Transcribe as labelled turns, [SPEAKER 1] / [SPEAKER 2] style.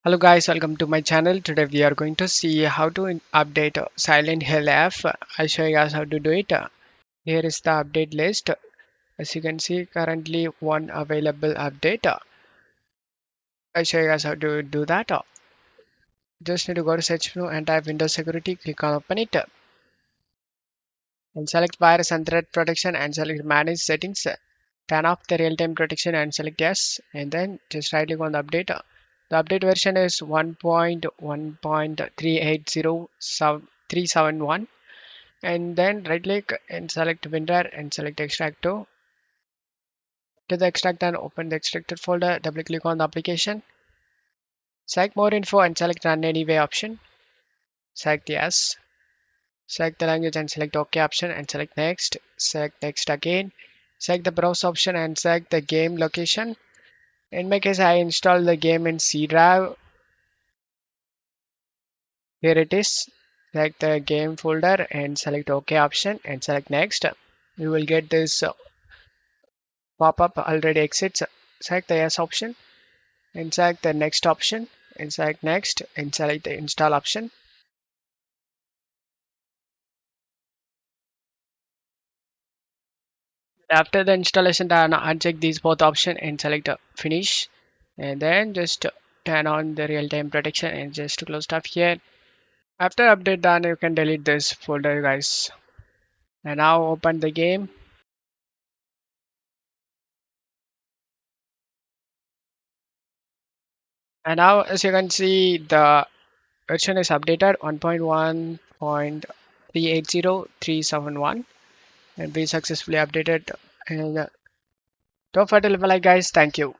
[SPEAKER 1] Hello guys, welcome to my channel. Today we are going to see how to update Silent Hill app. I'll show you guys how to do it. Here is the update list. As you can see, currently one available update. I'll show you guys how to do that. Just need to go to search menu and type Windows Security, click on open it and select virus and threat protection and select manage settings. Turn off the real-time protection and select yes, and then just right click on the update. The update version is 1.1.380.371, and then right click and select winrar and select extract to the extract and open the extracted folder. Double click on the application, select more info and select run anyway option. Select yes, select the language and select OK option and select next. Select next again. Select the browse option and select the game location. In my case, I installed the game in C drive. Here it is. Select the game folder and select OK option and select next. You will get this pop-up already exits. Select the yes option and select the next option and select next and select the install option. After the installation done, uncheck these both options and select finish, and then just turn on the real-time protection and just close stuff here. After update done, you can delete this folder guys. And now open the game. And now as you can see, the version is updated 1.1.380371 and we successfully updated. And don't forget to leave a like guys. Thank you.